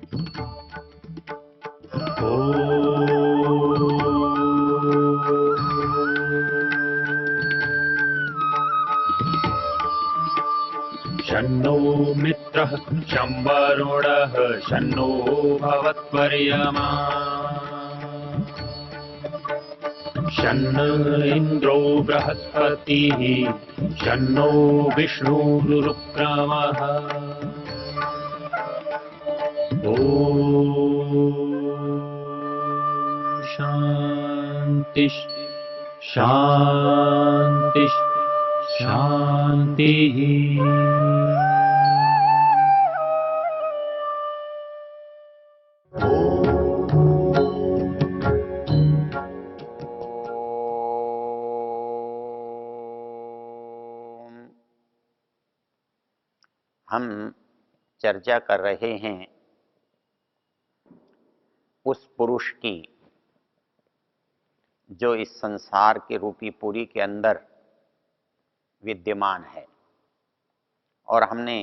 शन्नो मित्रः शं वरुणः शन्नो भवत्वर्यमा शन्न इन्द्रो बृहस्पतिः शन्नो विष्णुरुक्रमः ॐ शान्ति शान्ति शान्तिः। हम चर्चा कर रहे हैं उस पुरुष की जो इस संसार के रूपी पुरी के अंदर विद्यमान है। और हमने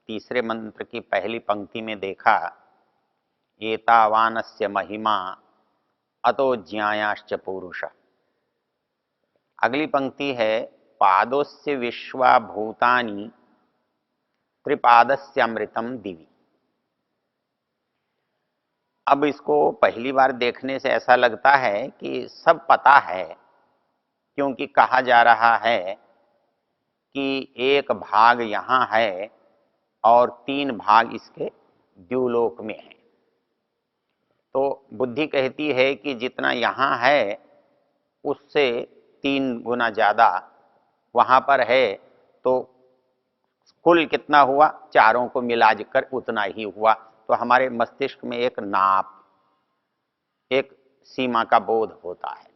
तीसरे मंत्र की पहली पंक्ति में देखा, एतावानस्य महिमा अतो ज्ञायाश्च पुरुष। अगली पंक्ति है, पादोस्य विश्वा भूतानि त्रिपादस्य अमृतम दिवि। अब इसको पहली बार देखने से ऐसा लगता है कि सब पता है, क्योंकि कहा जा रहा है कि एक भाग यहाँ है और 3 भाग इसके द्युलोक में है। तो बुद्धि कहती है कि जितना यहाँ है उससे 3 गुना ज़्यादा वहाँ पर है, तो कुल कितना हुआ, चारों को मिलाकर उतना ही हुआ। तो हमारे मस्तिष्क में एक नाप, एक सीमा का बोध होता है।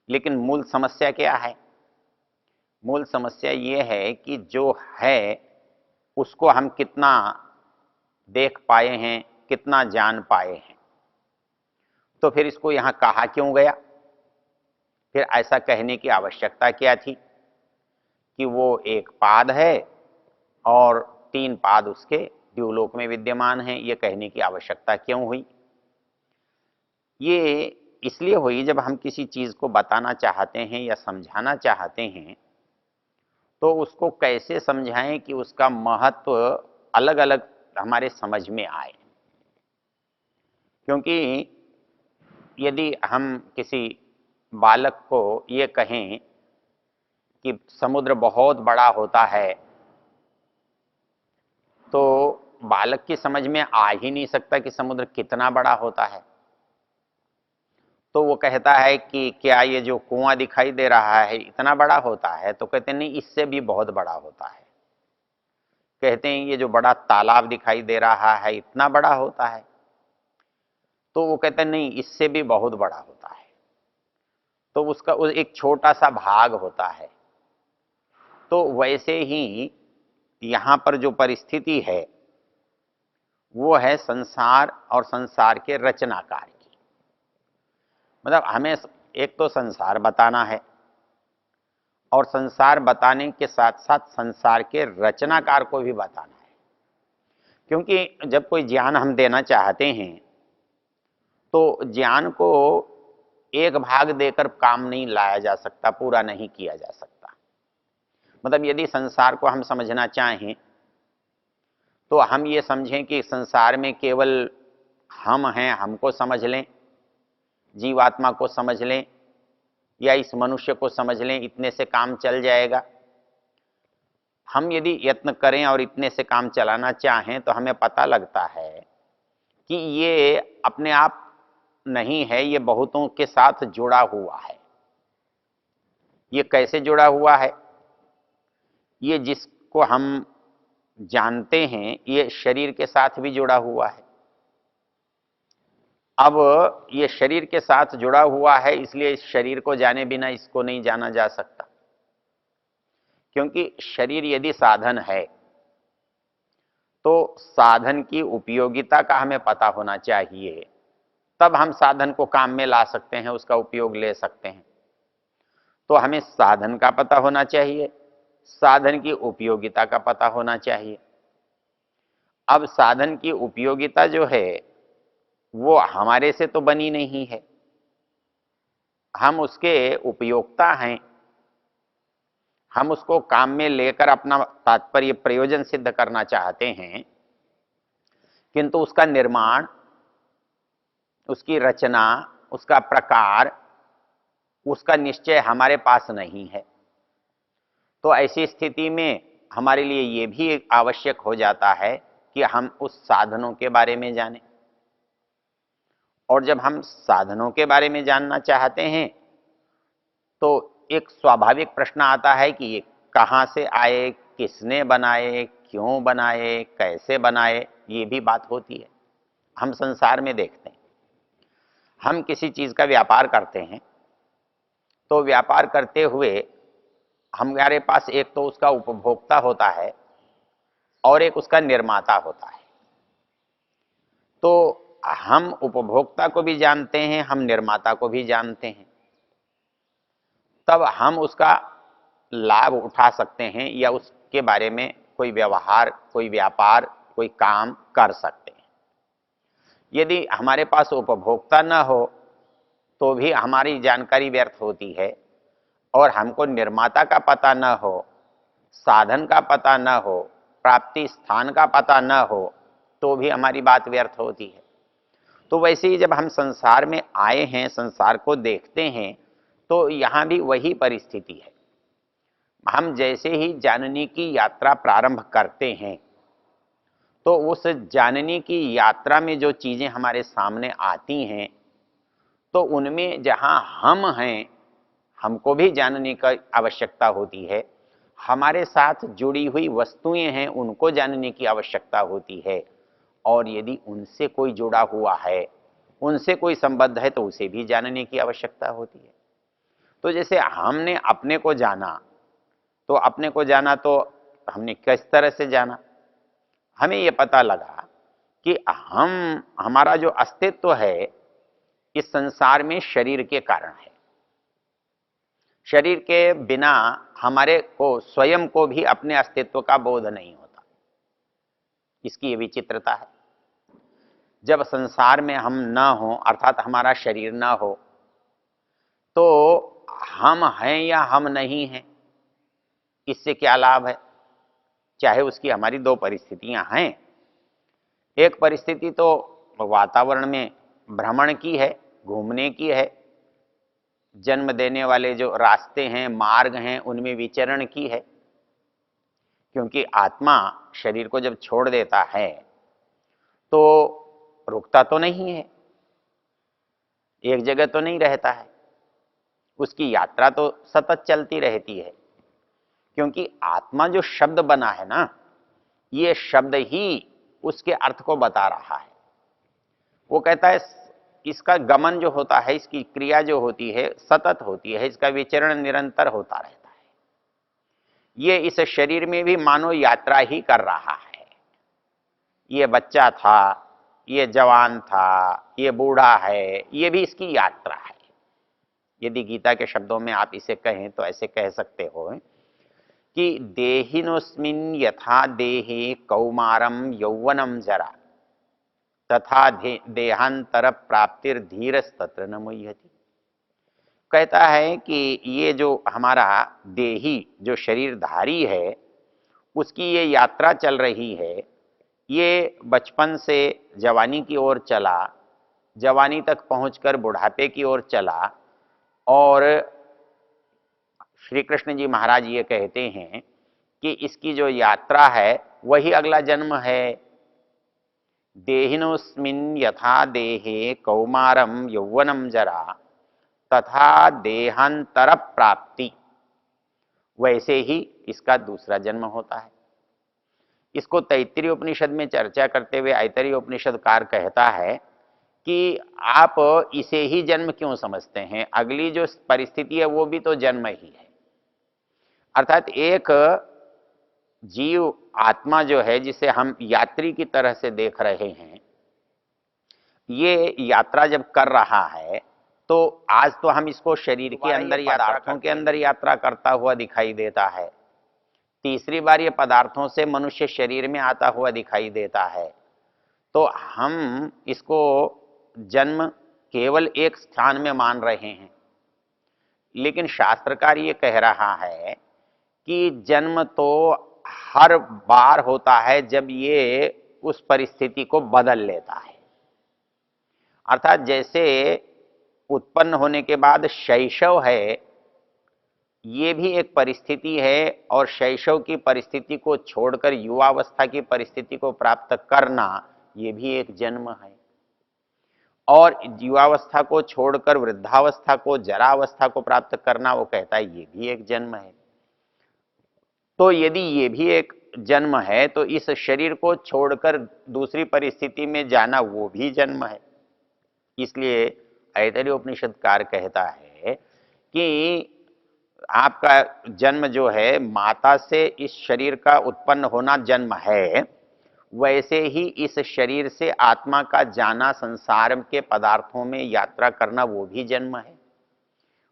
लेकिन मूल समस्या क्या है? मूल समस्या ये है कि जो है उसको हम कितना देख पाए हैं, कितना जान पाए हैं। तो फिर इसको यहाँ कहा क्यों गया? फिर ऐसा कहने की आवश्यकता क्या थी कि वो एक पाद है और 3 पाद उसके द्युलोक में विद्यमान हैं? ये कहने की आवश्यकता क्यों हुई? ये इसलिए हुई, जब हम किसी चीज को बताना चाहते हैं या समझाना चाहते हैं तो उसको कैसे समझाएं कि उसका महत्व अलग अलग हमारे समझ में आए। क्योंकि यदि हम किसी बालक को ये कहें कि समुद्र बहुत बड़ा होता है, तो बालक की समझ में आ ही नहीं सकता कि समुद्र कितना बड़ा होता है। तो वो कहता है कि क्या ये जो कुआं दिखाई दे रहा है इतना बड़ा होता है? तो कहते नहीं, इससे भी बहुत बड़ा होता है। कहते हैं ये जो बड़ा तालाब दिखाई दे रहा है इतना बड़ा होता है? तो वो कहते हैं नहीं, इससे भी बहुत बड़ा होता है। तो उसका एक छोटा सा भाग होता है। तो वैसे ही यहाँ पर जो परिस्थिति है वो है संसार और संसार के रचनाकार की। मतलब हमें एक तो संसार बताना है और संसार बताने के साथ साथ संसार के रचनाकार को भी बताना है। क्योंकि जब कोई ज्ञान हम देना चाहते हैं तो ज्ञान को एक भाग देकर काम नहीं लाया जा सकता, पूरा नहीं किया जा सकता। मतलब यदि संसार को हम समझना चाहें तो हम ये समझें कि संसार में केवल हम हैं, हमको समझ लें, जीवात्मा को समझ लें या इस मनुष्य को समझ लें, इतने से काम चल जाएगा। हम यदि यत्न करें और इतने से काम चलाना चाहें तो हमें पता लगता है कि ये अपने आप नहीं है, ये बहुतों के साथ जुड़ा हुआ है। ये कैसे जुड़ा हुआ है? ये जिसको हम जानते हैं ये शरीर के साथ भी जुड़ा हुआ है। अब ये शरीर के साथ जुड़ा हुआ है, इसलिए इस शरीर को जाने बिना इसको नहीं जाना जा सकता। क्योंकि शरीर यदि साधन है तो साधन की उपयोगिता का हमें पता होना चाहिए, तब हम साधन को काम में ला सकते हैं, उसका उपयोग ले सकते हैं। तो हमें साधन का पता होना चाहिए, साधन की उपयोगिता का पता होना चाहिए। अब साधन की उपयोगिता जो है वो हमारे से तो बनी नहीं है, हम उसके उपयोक्ता हैं, हम उसको काम में लेकर अपना तात्पर्य प्रयोजन सिद्ध करना चाहते हैं, किंतु उसका निर्माण, उसकी रचना, उसका प्रकार, उसका निश्चय हमारे पास नहीं है। तो ऐसी स्थिति में हमारे लिए ये भी एक आवश्यक हो जाता है कि हम उस साधनों के बारे में जानें। और जब हम साधनों के बारे में जानना चाहते हैं तो एक स्वाभाविक प्रश्न आता है कि ये कहाँ से आए, किसने बनाए, क्यों बनाए, कैसे बनाए, ये भी बात होती है। हम संसार में देखते हैं, हम किसी चीज का व्यापार करते हैं तो व्यापार करते हुए हमारे पास एक तो उसका उपभोक्ता होता है और एक उसका निर्माता होता है। तो हम उपभोक्ता को भी जानते हैं, हम निर्माता को भी जानते हैं, तब हम उसका लाभ उठा सकते हैं या उसके बारे में कोई व्यवहार, कोई व्यापार, कोई काम कर सकते हैं। यदि हमारे पास उपभोक्ता न हो तो भी हमारी जानकारी व्यर्थ होती है, और हमको निर्माता का पता न हो, साधन का पता न हो, प्राप्ति स्थान का पता न हो, तो भी हमारी बात व्यर्थ होती है। तो वैसे ही जब हम संसार में आए हैं, संसार को देखते हैं, तो यहाँ भी वही परिस्थिति है। हम जैसे ही जानने की यात्रा प्रारंभ करते हैं तो उस जानने की यात्रा में जो चीजें हमारे सामने आती हैं, तो उनमें जहाँ हम हैं, हमको भी जानने की आवश्यकता होती है, हमारे साथ जुड़ी हुई वस्तुएं हैं, उनको जानने की आवश्यकता होती है, और यदि उनसे कोई जुड़ा हुआ है, उनसे कोई संबद्ध है, तो उसे भी जानने की आवश्यकता होती है। तो जैसे हमने अपने को जाना, तो अपने को जाना तो हमने किस तरह से जाना? हमें ये पता लगा कि हमारा जो अस्तित्व है इस संसार में शरीर के कारण है। शरीर के बिना हमारे को स्वयं को भी अपने अस्तित्व का बोध नहीं होता। इसकी ये विचित्रता है। जब संसार में हम न हो, अर्थात हमारा शरीर न हो, तो हम हैं या हम नहीं हैं, इससे क्या लाभ है? चाहे उसकी हमारी दो परिस्थितियां हैं। एक परिस्थिति तो वातावरण में भ्रमण की है, घूमने की है, जन्म देने वाले जो रास्ते हैं, मार्ग हैं, उनमें विचरण की है। क्योंकि आत्मा शरीर को जब छोड़ देता है तो रुकता तो नहीं है, एक जगह तो नहीं रहता है, उसकी यात्रा तो सतत चलती रहती है। क्योंकि आत्मा जो शब्द बना है ना, ये शब्द ही उसके अर्थ को बता रहा है। वो कहता है इसका गमन जो होता है, इसकी क्रिया जो होती है सतत होती है, इसका विचरण निरंतर होता रहता है। ये इस शरीर में भी मानो यात्रा ही कर रहा है। ये बच्चा था, ये जवान था, ये बूढ़ा है, ये भी इसकी यात्रा है। यदि गीता के शब्दों में आप इसे कहें तो ऐसे कह सकते हो कि देहिनोस्मिन् यथा देहे कौमारम यौवनम जरा तथा देहांतर प्राप्तिर धीरस्तत्र न मुह्यति। कहता है कि ये जो हमारा देही, जो शरीरधारी है, उसकी ये यात्रा चल रही है। ये बचपन से जवानी की ओर चला, जवानी तक पहुंचकर बुढ़ापे की ओर चला, और श्री कृष्ण जी महाराज ये कहते हैं कि इसकी जो यात्रा है वही अगला जन्म है। देहिनोस्मिन् यथा देहे कौमारम यौवनम जरा तथा देहांतर प्राप्ति, वैसे ही इसका दूसरा जन्म होता है। इसको तैत्तिरीय उपनिषद में चर्चा करते हुए ऐतरेय उपनिषदकार कहता है कि आप इसे ही जन्म क्यों समझते हैं, अगली जो परिस्थिति है वो भी तो जन्म ही है। अर्थात एक जीव आत्मा जो है, जिसे हम यात्री की तरह से देख रहे हैं, ये यात्रा जब कर रहा है तो आज तो हम इसको शरीर के अंदर या पदार्थों के अंदर यात्रा करता हुआ दिखाई देता है। तीसरी बार ये पदार्थों से मनुष्य शरीर में आता हुआ दिखाई देता है, तो हम इसको जन्म केवल एक स्थान में मान रहे हैं। लेकिन शास्त्रकार ये कह रहा है कि जन्म तो हर बार होता है जब ये उस परिस्थिति को बदल लेता है। अर्थात जैसे उत्पन्न होने के बाद शैशव है, ये भी एक परिस्थिति है, और शैशव की परिस्थिति को छोड़कर युवावस्था की परिस्थिति को प्राप्त करना, ये भी एक जन्म है। और युवावस्था को छोड़कर वृद्धावस्था को, जरावस्था को प्राप्त करना, वो कहता है ये भी एक जन्म है। तो यदि ये भी एक जन्म है, तो इस शरीर को छोड़कर दूसरी परिस्थिति में जाना वो भी जन्म है। इसलिए ऐतरेय उपनिषदकार कहता है कि आपका जन्म जो है, माता से इस शरीर का उत्पन्न होना जन्म है, वैसे ही इस शरीर से आत्मा का जाना, संसार के पदार्थों में यात्रा करना, वो भी जन्म है।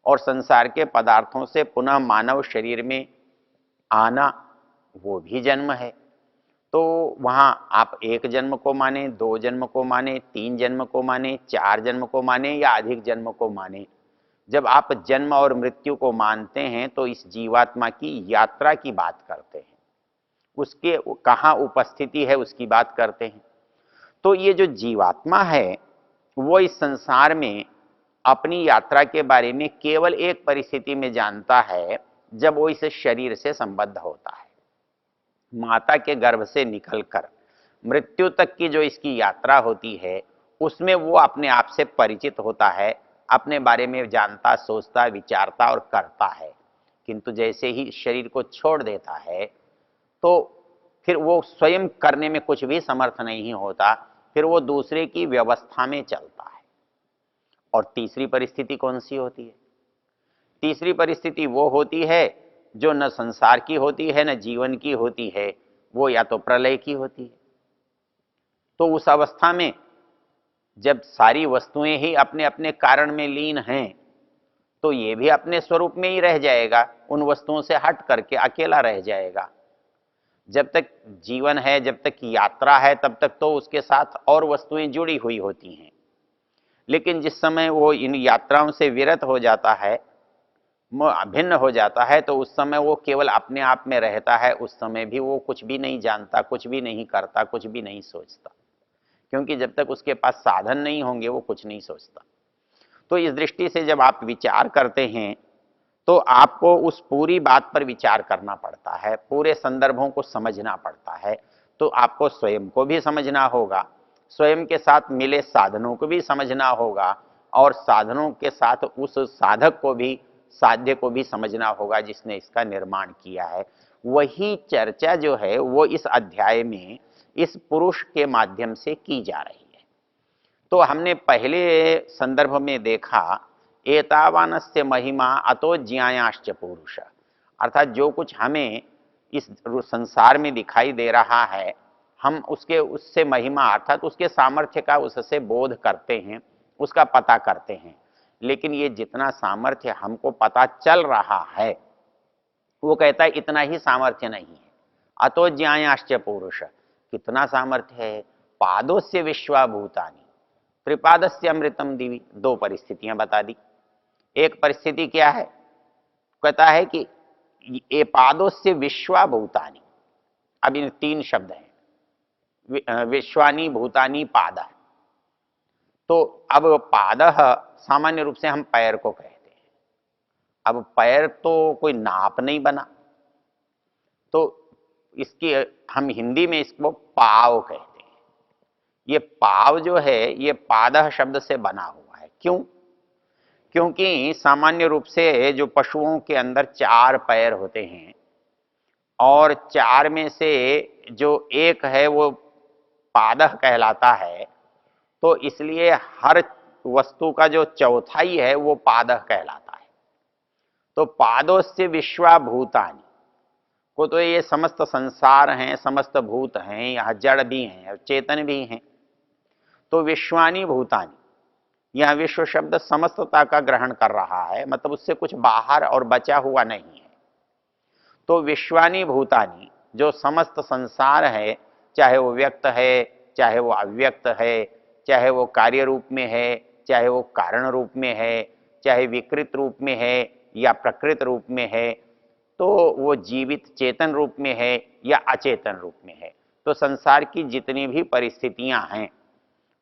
और संसार के पदार्थों से पुनः मानव शरीर में आना, वो भी जन्म है। तो वहां आप एक जन्म को माने, दो जन्म को माने, तीन जन्म को माने, चार जन्म को माने या अधिक जन्म को माने, जब आप जन्म और मृत्यु को मानते हैं तो इस जीवात्मा की यात्रा की बात करते हैं, उसके कहाँ उपस्थिति है उसकी बात करते हैं। तो ये जो जीवात्मा है वो इस संसार में अपनी यात्रा के बारे में केवल एक परिस्थिति में जानता है, जब वो इस शरीर से संबद्ध होता है। माता के गर्भ से निकलकर मृत्यु तक की जो इसकी यात्रा होती है, उसमें वो अपने आप से परिचित होता है, अपने बारे में जानता, सोचता, विचारता और करता है। किंतु जैसे ही शरीर को छोड़ देता है, तो फिर वो स्वयं करने में कुछ भी समर्थ नहीं होता, फिर वो दूसरे की व्यवस्था में चलता है। और तीसरी परिस्थिति कौन सी होती है? तीसरी परिस्थिति वो होती है जो न संसार की होती है, न जीवन की होती है, वो या तो प्रलय की होती है। तो उस अवस्था में जब सारी वस्तुएं ही अपने अपने कारण में लीन हैं, तो ये भी अपने स्वरूप में ही रह जाएगा, उन वस्तुओं से हट करके अकेला रह जाएगा। जब तक जीवन है, जब तक यात्रा है, तब तक तो उसके साथ और वस्तुएं जुड़ी हुई होती हैं। लेकिन जिस समय वो इन यात्राओं से विरत हो जाता है, भिन्न हो जाता है, तो उस समय वो केवल अपने आप में रहता है। उस समय भी वो कुछ भी नहीं जानता, कुछ भी नहीं करता, कुछ भी नहीं सोचता, क्योंकि जब तक उसके पास साधन नहीं होंगे वो कुछ नहीं सोचता। तो इस दृष्टि से जब आप विचार करते हैं, तो आपको उस पूरी बात पर विचार करना पड़ता है, पूरे संदर्भों को समझना पड़ता है। तो आपको स्वयं को भी समझना होगा, स्वयं के साथ मिले साधनों को भी समझना होगा, और साधनों के साथ उस साधक को भी, साध्य को भी समझना होगा जिसने इसका निर्माण किया है। वही चर्चा जो है वो इस अध्याय में इस पुरुष के माध्यम से की जा रही है। तो हमने पहले संदर्भ में देखा, एतावानस्य महिमा अतो ज्ञायाश्च पुरुष, अर्थात जो कुछ हमें इस संसार में दिखाई दे रहा है, हम उससे महिमा अर्थात उसके सामर्थ्य का उससे बोध करते हैं, उसका पता करते हैं। लेकिन ये जितना सामर्थ्य हमको पता चल रहा है, वो कहता है इतना ही सामर्थ्य नहीं है। अतो ज्ञायाश्च पुरुष, कितना सामर्थ्य है? पादोस्य विश्वाभूतानि त्रिपादस्य अमृतम दिवि। दो परिस्थितियां बता दी। एक परिस्थिति क्या है? कहता है कि ये पादोस्य विश्वाभूतानि, अब इन तीन शब्द हैं, विश्वानी भूतानी पाद। तो अब पादः सामान्य रूप से हम पैर को कहते हैं। अब पैर तो कोई नाप नहीं बना, तो इसकी हम हिंदी में इसको पाव कहते हैं। ये पाव जो है ये पादः शब्द से बना हुआ है। क्यों? क्योंकि सामान्य रूप से जो पशुओं के अंदर चार पैर होते हैं, और चार में से जो एक है वो पादः कहलाता है, तो इसलिए हर वस्तु का जो चौथाई है वो पादः कहलाता है। तो पादोस्य विश्वाभूतानि को तो ये समस्त संसार हैं, समस्त भूत हैं, यहाँ जड़ भी हैं और चेतन भी हैं। तो विश्वानी भूतानि, यह विश्व शब्द समस्तता का ग्रहण कर रहा है, मतलब उससे कुछ बाहर और बचा हुआ नहीं है। तो विश्वानि भूतानि, जो समस्त संसार है, चाहे वो व्यक्त है, चाहे वो अव्यक्त है, चाहे वो कार्य रूप में है, चाहे वो कारण रूप में है, चाहे विकृत रूप में है या प्रकृत रूप में है, तो वो जीवित चेतन रूप में है या अचेतन रूप में है, तो संसार की जितनी भी परिस्थितियां हैं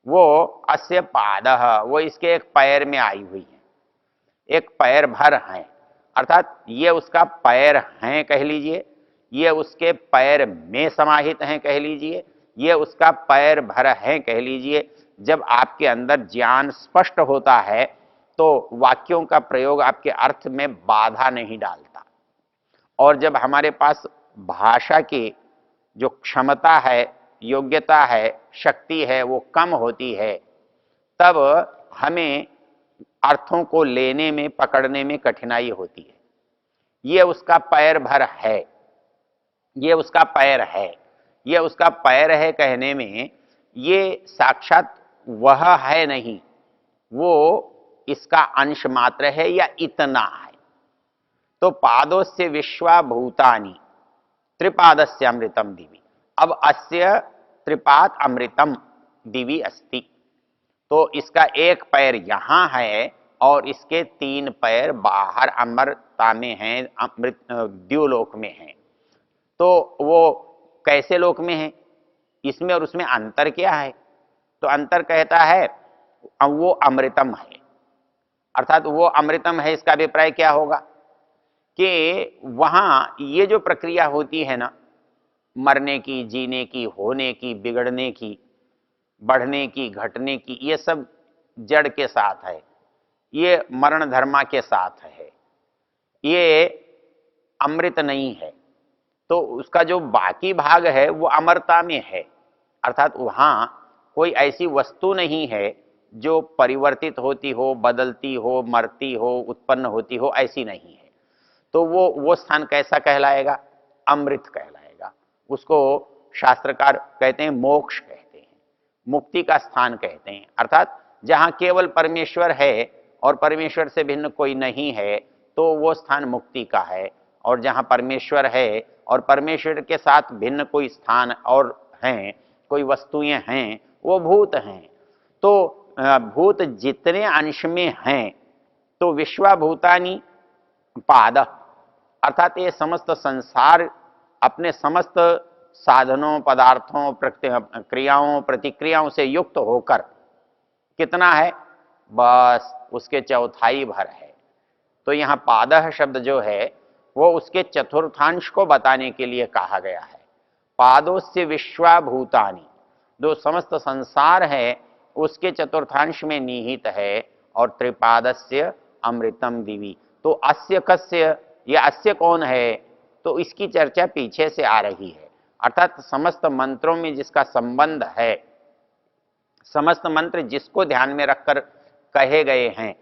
वो अस्य पादः, वो इसके एक पैर में आई हुई है, एक पैर भर हैं, अर्थात ये उसका पैर हैं कह लीजिए, ये उसके पैर में समाहित हैं कह लीजिए, ये उसका पैर भर हैं कह लीजिए। जब आपके अंदर ज्ञान स्पष्ट होता है तो वाक्यों का प्रयोग आपके अर्थ में बाधा नहीं डालता, और जब हमारे पास भाषा की जो क्षमता है, योग्यता है, शक्ति है, वो कम होती है, तब हमें अर्थों को लेने में, पकड़ने में कठिनाई होती है। ये उसका पैर भर है, ये उसका पैर है, ये उसका पैर है कहने में ये साक्षात वह है नहीं, वो इसका अंश मात्र है या इतना है। तो पादोस्य विश्वा भूतानि त्रिपादस्य अमृतम दिवि, अब अस्य त्रिपाद अमृतम दिवि अस्ति, तो इसका एक पैर यहां है और इसके 3 पैर बाहर अमरता में हैं, अमृत द्युलोक में हैं। तो वो कैसे लोक में है, इसमें और उसमें अंतर क्या है? तो अंतर कहता है वो अमृतम है, अर्थात वो अमृतम है, इसका अभिप्राय क्या होगा कि वहां ये जो प्रक्रिया होती है ना, मरने की, जीने की, होने की, बिगड़ने की, बढ़ने की, घटने की, ये सब जड़ के साथ है, ये मरण धर्मा के साथ है, ये अमृत नहीं है। तो उसका जो बाकी भाग है वो अमरता में है, अर्थात वहां कोई ऐसी वस्तु नहीं है जो परिवर्तित होती हो, बदलती हो, मरती हो, उत्पन्न होती हो, ऐसी नहीं है। तो वो स्थान कैसा कहलाएगा? अमृत कहलाएगा। उसको शास्त्रकार कहते हैं मोक्ष कहते हैं, मुक्ति का स्थान कहते हैं, अर्थात जहां केवल परमेश्वर है और परमेश्वर से भिन्न कोई नहीं है, तो वो स्थान मुक्ति का है। और जहां परमेश्वर है और परमेश्वर के साथ भिन्न कोई स्थान और हैं, कोई वस्तुएं हैं, वो भूत हैं। तो भूत जितने अंश में हैं, तो विश्वभूतानि पाद, अर्थात ये समस्त संसार अपने समस्त साधनों, पदार्थों, क्रियाओं, प्रतिक्रियाओं से युक्त होकर कितना है? बस उसके चौथाई भर है। तो यहाँ पादः शब्द जो है वो उसके चतुर्थांश को बताने के लिए कहा गया है। पादोस्य विश्वभूतानि, जो समस्त संसार है उसके चतुर्थांश में निहित है, और त्रिपादस्य अमृतम दिवि। तो अस्य कस्य, ये अस्य कौन है? तो इसकी चर्चा पीछे से आ रही है, अर्थात समस्त मंत्रों में जिसका संबंध है, समस्त मंत्र जिसको ध्यान में रखकर कहे गए हैं,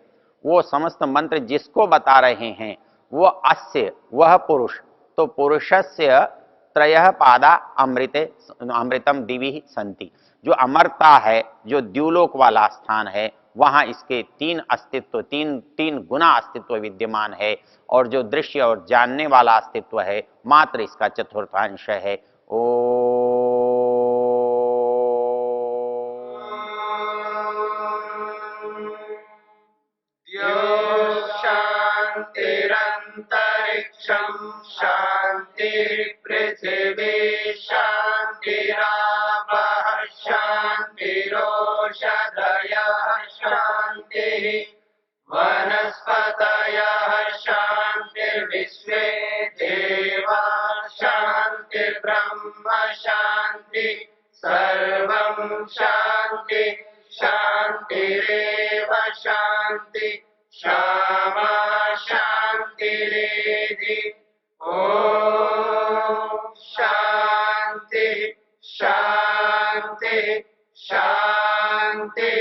वो समस्त मंत्र जिसको बता रहे हैं, वो अस्य, वह पुरुष। तो पुरुषस्य त्रयः पादा अमृतम दिवि संति, जो अमरता है, जो द्युलोक वाला स्थान है, वहां इसके 3 अस्तित्व, तीन गुना अस्तित्व विद्यमान है, और जो दृश्य और जानने वाला अस्तित्व है मात्र इसका चतुर्थांश है। ओ शांतिरंतरिक्षं शांतिर्पृथिवी शांतिरापः शांतिरोषधयः शांतिः वनस्पतयः शांतिर्विश्वे देवा शांतिर्ब्रह्म शांति सर्वं शांति शांतिरेव शांति क्षमा शांतिरेधि। ओम शांति शांति शांति।